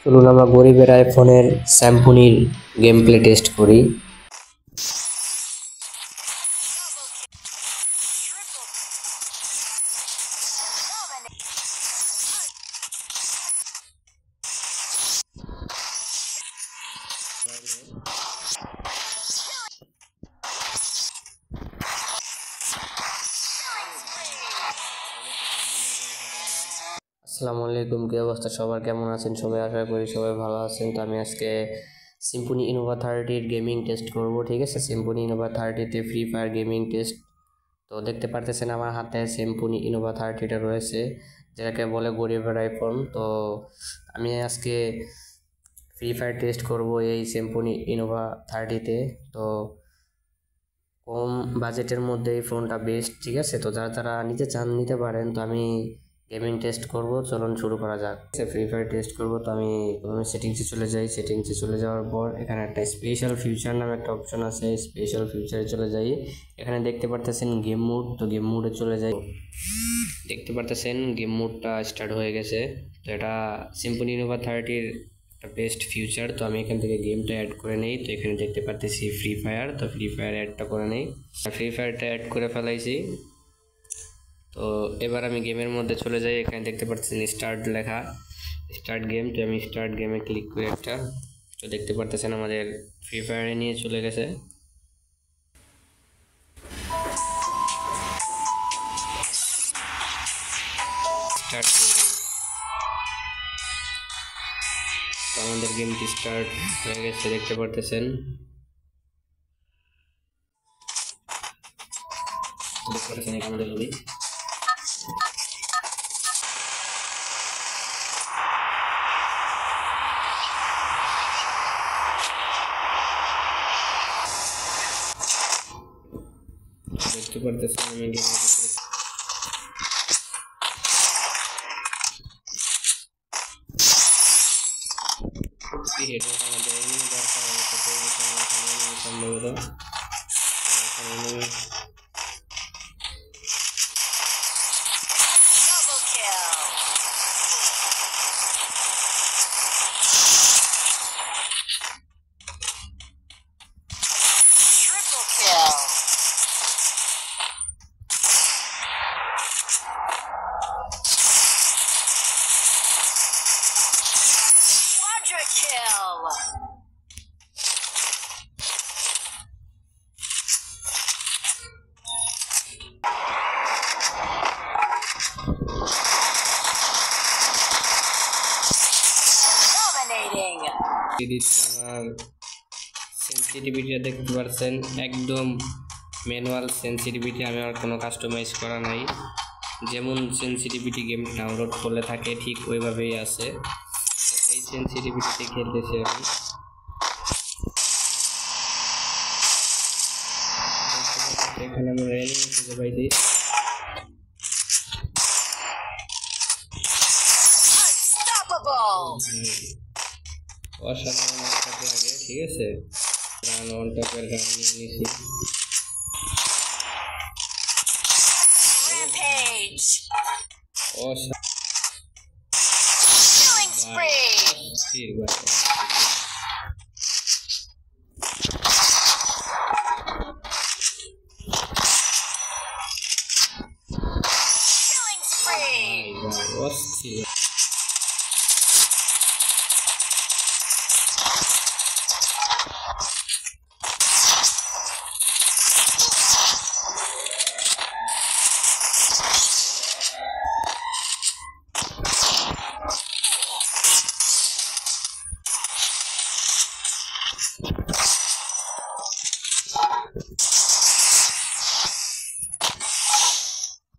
চলুন আমরা গরিবের আইফোনের স্যাম্পুনির গেম প্লে টেস্ট করি। আসসালামু আলাইকুম, কি অবস্থা সবার, কেমন আছেন সবাই? আশা করি সবাই ভালো আছেন। তো আমি আজকে সিম্ফনি ইনোভা 30-র গেমিং টেস্ট করব, ঠিক আছে? সিম্ফনি ইনোভা 30-তে ফ্রি ফায়ার গেমিং টেস্ট। তো দেখতে পারতেছেন আমার হাতে সিম্ফনি ইনোভা 30টা রয়েছে, যেটাকে বলে গরিবের আইফোন। তো আমি আজকে ফ্রি ফায়ার টেস্ট করব এই সিম্ফনি ইনোভা 30-তে। তো কম বাজেটের মধ্যে এই ফোনটা বেস্ট, ঠিক আছে? তো যারা নিতে চান নিতে পারেন। তো আমি গেমিং টেস্ট করব, চলুন শুরু করা যাক। ফ্রি ফায়ার টেস্ট করব। তো আমি প্রথমে সেটিংসে চলে যাই। সেটিংসে চলে যাওয়ার পর এখানে একটা স্পেশাল ফিউচার নামে একটা অপশন আছে, স্পেশাল ফিউচারে চলে যাই। এখানে দেখতে পারতেছেন গেম মুড, তো গেম মুডে চলে যাই। দেখতে পারতেছেন গেম মুডটা স্টার্ট হয়ে গেছে। তো এটা সিম্ফনি ইনোভা 30-র একটা বেস্ট ফিউচার। তো আমি এখান থেকে গেমটা অ্যাড করে নেই। তো এখানে দেখতে পারতেছি ফ্রি ফায়ার, তো ফ্রি ফায়ার অ্যাডটা করে নেই। ফ্রি ফায়ারটা অ্যাড করে ফেলাইছি। তো এবার আমি গেমের মধ্যে চলে যাই। এখানে দেখতে পাচ্ছেন স্টার্ট লেখা, স্টার্ট গেম। তো আমি স্টার্ট গেমে ক্লিক করি একটা। তো দেখতে পারতেছেন আমাদের ফ্রি ফায়ারে নিয়ে চলে গেছে। স্টার্ট তো আমাদের গেমটি স্টার্ট হয়ে গেছে, দেখতে পারতেছেন। দেখতে পারতেছেন এটা আমাদের ছবি। দেখতে পারতেছেন আমি গেমের ভিতরে হেডফোন আমাদের এনিমি দরকার হয়েছে, তো এখানে এনিমি সম্ভবত এনিমি। আমার সেন্সিটিভিটিটা দেখতে পাচ্ছেন, একদম ম্যানুয়াল সেন্সিটিভিটি। আমি আর কোনো কাস্টমাইজ করা নাই, যেমন সেন্সিটিভিটি গেম ডাউনলোড করলে থাকে ঠিক ওইভাবেই আছে। এই সেন্সিটিভিটিতে খেলতেছি আমি। এখানে আমি এনিমি খুঁজে পাইছি। অসাধারণ একটা লাগে, ঠিক আছে? গান ওয়ান টপের গান নিয়ে নিছি। অস্থির।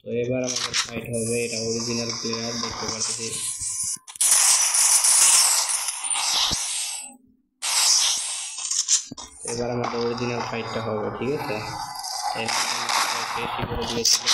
তো এবার আমাদের ফাইট হবে, এটা অরিজিনাল প্লেয়ার দেখতে পাচ্ছি। এবার আমাদের অরিজিনাল ফাইটটা হবে, ঠিক আছে? বেশি করে দিয়েছিল।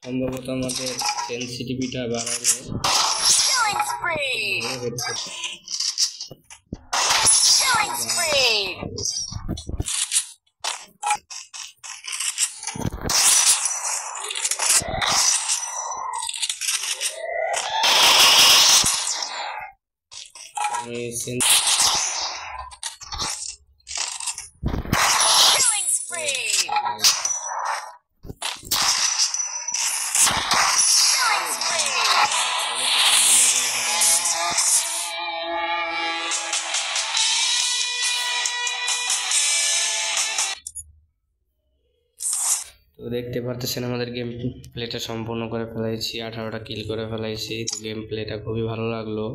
সম্ভবত আমাদের সেন্সিটিভিটা বাড়ালে তো দেখতে পারতেছেন আমাদের গেম প্লেটা সম্পূর্ণ করে ফেলাইছি, 18টা কিল করে ফেলাইছি। গেম প্লেটা খুবই ভালো লাগলো।